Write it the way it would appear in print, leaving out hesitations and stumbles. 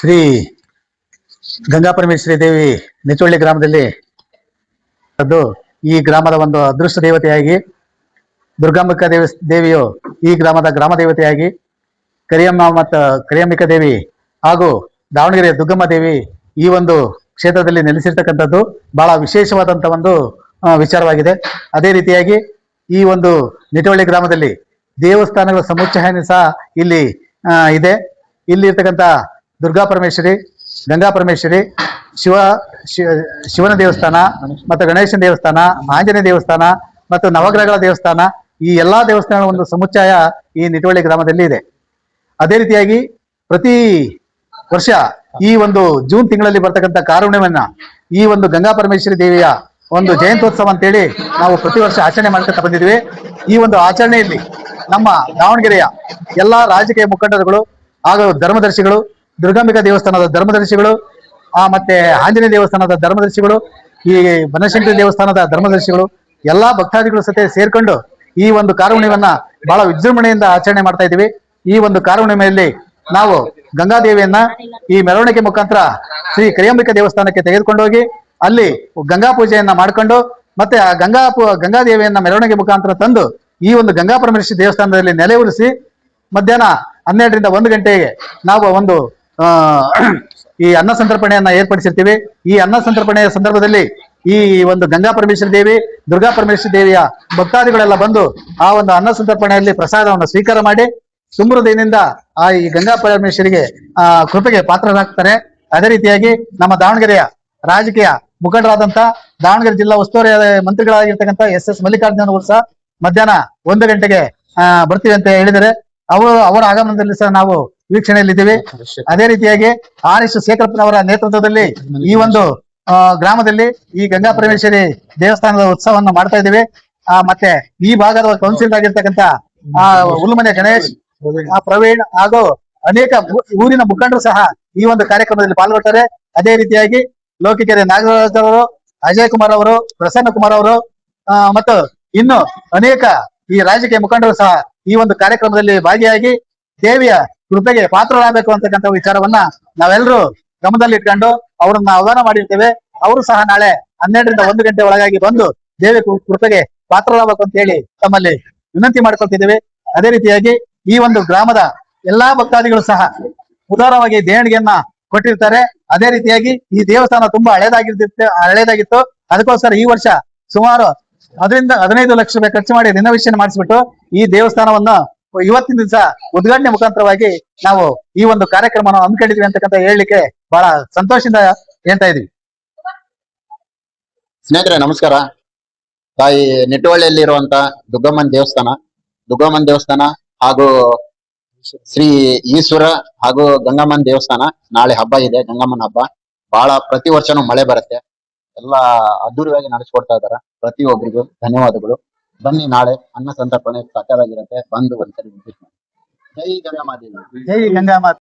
ಶ್ರೀ ಗಂಗಾಪರಮೇಶ್ವರಿ ದೇವಿ ನಿಚೋಳ್ಳಿ ಗ್ರಾಮದಲ್ಲಿ ಅದು ಈ ಗ್ರಾಮದ ಒಂದು ಅದೃಷ್ಟ ದೇವತೆಯಾಗಿ ದುರ್ಗಾಂಬಿಕಾ ದೇವಿಯು ಈ ಗ್ರಾಮದ ಗ್ರಾಮ ದೇವತೆಯಾಗಿ ಕರಿಯಮ್ಮ ಮತ್ತು ಕರಿಯಂಬಿಕಾ ದೇವಿ ಹಾಗೂ ದಾವಣಗೆರೆಯ ದುಗ್ಗಮ್ಮ ದೇವಿ ಈ ಒಂದು ಕ್ಷೇತ್ರದಲ್ಲಿ ನೆಲೆಸಿರ್ತಕ್ಕಂಥದ್ದು ಬಹಳ ವಿಶೇಷವಾದಂಥ ಒಂದು ವಿಚಾರವಾಗಿದೆ. ಅದೇ ರೀತಿಯಾಗಿ ಈ ಒಂದು ನಿಟವಳ್ಳಿ ಗ್ರಾಮದಲ್ಲಿ ದೇವಸ್ಥಾನಗಳ ಸಮುಚ್ಚಯನ ಸಹ ಇಲ್ಲಿ ಇದೆ. ಇಲ್ಲಿ ಇರ್ತಕ್ಕಂಥ ದುರ್ಗಾ ಪರಮೇಶ್ವರಿ, ಗಂಗಾ ಪರಮೇಶ್ವರಿ, ಶಿವನ ದೇವಸ್ಥಾನ ಮತ್ತು ಗಣೇಶನ ದೇವಸ್ಥಾನ, ಆಂಜನೇಯ ದೇವಸ್ಥಾನ ಮತ್ತು ನವಗ್ರಹಗಳ ದೇವಸ್ಥಾನ, ಈ ಎಲ್ಲಾ ದೇವಸ್ಥಾನಗಳ ಒಂದು ಸಮುಚ್ಚಯ ಈ ನಿಟವಳ್ಳಿ ಗ್ರಾಮದಲ್ಲಿ ಇದೆ. ಅದೇ ರೀತಿಯಾಗಿ ಪ್ರತಿ ವರ್ಷ ಈ ಒಂದು ಜೂನ್ ತಿಂಗಳಲ್ಲಿ ಬರ್ತಕ್ಕಂಥ ಕಾರುಣ್ಯವನ್ನ ಈ ಒಂದು ಗಂಗಾ ಪರಮೇಶ್ವರಿ ದೇವಿಯ ಒಂದು ಜಯಂತ್ಯೋತ್ಸವ ಅಂತೇಳಿ ನಾವು ಪ್ರತಿ ವರ್ಷ ಆಚರಣೆ ಮಾಡ್ತಾ ಬಂದಿದ್ವಿ. ಈ ಒಂದು ಆಚರಣೆಯಲ್ಲಿ ನಮ್ಮ ದಾವಣಗೆರೆಯ ಎಲ್ಲಾ ರಾಜಕೀಯ ಮುಖಂಡರುಗಳು ಹಾಗೂ ಧರ್ಮದರ್ಶಿಗಳು, ದುರ್ಗಾಂಬಿಕಾ ದೇವಸ್ಥಾನದ ಧರ್ಮದರ್ಶಿಗಳು, ಮತ್ತೆ ಆಂಜನೇಯ ದೇವಸ್ಥಾನದ ಧರ್ಮದರ್ಶಿಗಳು, ಈ ಬನಶಂಕರಿ ದೇವಸ್ಥಾನದ ಧರ್ಮದರ್ಶಿಗಳು, ಎಲ್ಲಾ ಭಕ್ತಾದಿಗಳು ಸತೆ ಸೇರ್ಕೊಂಡು ಈ ಒಂದು ಕಾರುಣ್ಯವನ್ನ ಬಹಳ ವಿಜೃಂಭಣೆಯಿಂದ ಆಚರಣೆ ಮಾಡ್ತಾ ಇದ್ದೀವಿ. ಈ ಒಂದು ಕಾರುಣ್ಯಮೆಯಲ್ಲಿ ನಾವು ಗಂಗಾದೇವಿಯನ್ನ ಈ ಮೆರವಣಿಗೆ ಮುಖಾಂತರ ಶ್ರೀ ಕರಿಯಂಬಿಕಾ ದೇವಸ್ಥಾನಕ್ಕೆ ತೆಗೆದುಕೊಂಡೋಗಿ ಅಲ್ಲಿ ಗಂಗಾ ಪೂಜೆಯನ್ನ ಮಾಡ್ಕೊಂಡು ಮತ್ತೆ ಆ ಗಂಗಾದೇವಿಯನ್ನ ಮೆರವಣಿಗೆ ಮುಖಾಂತರ ತಂದು ಈ ಒಂದು ಗಂಗಾ ಪರಮೇಶ್ವರಿ ದೇವಸ್ಥಾನದಲ್ಲಿ ನೆಲೆ ಉರಿಸಿ ಮಧ್ಯಾಹ್ನ 12ರಿಂದ 1 ಗಂಟೆಗೆ ನಾವು ಒಂದು ಈ ಅನ್ನ ಸಂತರ್ಪಣೆಯನ್ನ ಏರ್ಪಡಿಸಿರ್ತೀವಿ. ಈ ಅನ್ನ ಸಂತರ್ಪಣೆಯ ಸಂದರ್ಭದಲ್ಲಿ ಈ ಒಂದು ಗಂಗಾ ಪರಮೇಶ್ವರಿ ದೇವಿ, ದುರ್ಗಾ ಪರಮೇಶ್ವರಿ ದೇವಿಯ ಭಕ್ತಾದಿಗಳೆಲ್ಲ ಬಂದು ಆ ಒಂದು ಅನ್ನ ಸಂತರ್ಪಣೆಯಲ್ಲಿ ಪ್ರಸಾದವನ್ನು ಸ್ವೀಕಾರ ಮಾಡಿ ಸುಮೃದ್ಧಿಯಿಂದ ಈ ಗಂಗಾ ಪರಮೇಶ್ವರಿಗೆ ಕೃಪೆಗೆ ಪಾತ್ರರಾಗ್ತಾರೆ. ಅದೇ ರೀತಿಯಾಗಿ ನಮ್ಮ ದಾವಣಗೆರೆಯ ರಾಜಕೀಯ ಮುಖಂಡರಾದಂತ ದಾವಣಗೆರೆ ಜಿಲ್ಲಾ ಉಸ್ತುವಾರಿ ಮಂತ್ರಿಗಳಾಗಿರ್ತಕ್ಕಂಥ ಎಸ್ ಮಲ್ಲಿಕಾರ್ಜುನ ಅವರು ಸಹ ಮಧ್ಯಾಹ್ನ 1 ಗಂಟೆಗೆ ಬರ್ತೀವಿ ಅಂತ ಹೇಳಿದರೆ ಅವರ ಆಗಮನದಲ್ಲಿ ಸಹ ನಾವು ವೀಕ್ಷಣೆಯಲ್ಲಿದ್ದೀವಿ. ಅದೇ ರೀತಿಯಾಗಿ ಆರ್.ಎಸ್. ಶೇಖರಪ್ಪನವರ ನೇತೃತ್ವದಲ್ಲಿ ಈ ಒಂದು ಗ್ರಾಮದಲ್ಲಿ ಈ ಗಂಗಾ ಪರಮೇಶ್ವರಿ ದೇವಸ್ಥಾನದ ಉತ್ಸವವನ್ನು ಮಾಡ್ತಾ ಇದ್ದೀವಿ. ಮತ್ತೆ ಈ ಭಾಗದ ಕೌನ್ಸಿಲರ್ ಆಗಿರ್ತಕ್ಕಂಥ ಹುಲ್ಲುಮನೆ ಗಣೇಶ್, ಪ್ರವೀಣ್ ಹಾಗೂ ಅನೇಕ ಊರಿನ ಮುಖಂಡರು ಸಹ ಈ ಒಂದು ಕಾರ್ಯಕ್ರಮದಲ್ಲಿ ಪಾಲ್ಗೊಳ್ತಾರೆ. ಅದೇ ರೀತಿಯಾಗಿ ಲೋಕಿಕೆರೆ ನಾಗರಾಜ್ ಅವರು, ಅಜಯ್ ಕುಮಾರ್ ಅವರು, ಪ್ರಸನ್ನ ಕುಮಾರ್ ಅವರು ಮತ್ತು ಇನ್ನು ಅನೇಕ ಈ ರಾಜಕೀಯ ಮುಖಂಡರು ಸಹ ಈ ಒಂದು ಕಾರ್ಯಕ್ರಮದಲ್ಲಿ ಭಾಗಿಯಾಗಿ ದೇವಿಯ ಕೃಪೆಗೆ ಪಾತ್ರರಾಗಬೇಕು ಅಂತಕ್ಕಂಥ ವಿಚಾರವನ್ನ ನಾವೆಲ್ಲರೂ ಗಮನದಲ್ಲಿ ಇಟ್ಕೊಂಡು ಅವರನ್ನ ಆಹ್ವಾನ ಮಾಡಿರ್ತೇವೆ. ಅವರು ಸಹ ನಾಳೆ 12ರಿಂದ 1 ಗಂಟೆ ಒಳಗಾಗಿ ಬಂದು ದೇವಿ ಕೃಪೆಗೆ ಪಾತ್ರರಾಗಬೇಕು ಅಂತ ಹೇಳಿ ತಮ್ಮಲ್ಲಿ ವಿನಂತಿ ಮಾಡ್ಕೊಳ್ತಿದ್ದೇವೆ. ಅದೇ ರೀತಿಯಾಗಿ ಈ ಒಂದು ಗ್ರಾಮದ ಎಲ್ಲಾ ಭಕ್ತಾದಿಗಳು ಸಹ ಉದಾರವಾಗಿ ದೇಣಿಗೆಯನ್ನ ಕೊಟ್ಟಿರ್ತಾರೆ. ಅದೇ ರೀತಿಯಾಗಿ ಈ ದೇವಸ್ಥಾನ ತುಂಬಾ ಹಳೇದಾಗಿತ್ತು. ಅದಕ್ಕೋಸ್ಕರ ಈ ವರ್ಷ ಸುಮಾರು 15 ಲಕ್ಷ ರೂಪಾಯಿ ಖರ್ಚು ಮಾಡಿ ರಿನೋವೇಷನ್ ಮಾಡಿಸ್ಬಿಟ್ಟು ಈ ದೇವಸ್ಥಾನವನ್ನ ಇವತ್ತಿನ ದಿವಸ ಉದ್ಘಾಟನೆ ಮುಖಾಂತರವಾಗಿ ನಾವು ಈ ಒಂದು ಕಾರ್ಯಕ್ರಮವನ್ನು ಹಮ್ಮಿಕೊಂಡಿದ್ವಿ ಅಂತಕ್ಕಂಥ ಹೇಳಲಿಕ್ಕೆ ಬಹಳ ಸಂತೋಷದಿಂದ ಹೇಳ್ತಾ ಇದೀವಿ. ಸ್ನೇಹಿತರೆ ನಮಸ್ಕಾರ. ತಾಯಿ ನಿಟ್ಟವಳ್ಳಿಯಲ್ಲಿರುವಂತ ದುಗ್ಗಮ್ಮನ ದೇವಸ್ಥಾನ ಹಾಗೂ ಶ್ರೀ ಈಶ್ವರ ಹಾಗೂ ಗಂಗಮ್ಮನ ದೇವಸ್ಥಾನ ನಾಳೆ ಹಬ್ಬ ಇದೆ. ಗಂಗಮ್ಮನ ಹಬ್ಬ ಬಹಳ ಪ್ರತಿ ವರ್ಷನೂ ಮಳೆ ಬರುತ್ತೆ. ಎಲ್ಲ ಅದ್ದೂರಿಯಾಗಿ ನಡೆಸ್ಕೊಡ್ತಾ ಇದಾರೆ. ಪ್ರತಿಯೊಬ್ಬರಿಗೂ ಧನ್ಯವಾದಗಳು. ಬನ್ನಿ, ನಾಳೆ ಅನ್ನ ಸಂತರ್ಪಣೆ ಸಕ್ಕತ್ತಾಗಿರುತ್ತೆ. ಬಂದು ಒಂದ್ಸರಿ ವಿಸಿಟ್ ಮಾಡಿ. ಜೈ ಗಂಗಾಮಾದೇವಿ. ಜೈ ಗಂಗಾಮಾತೆ.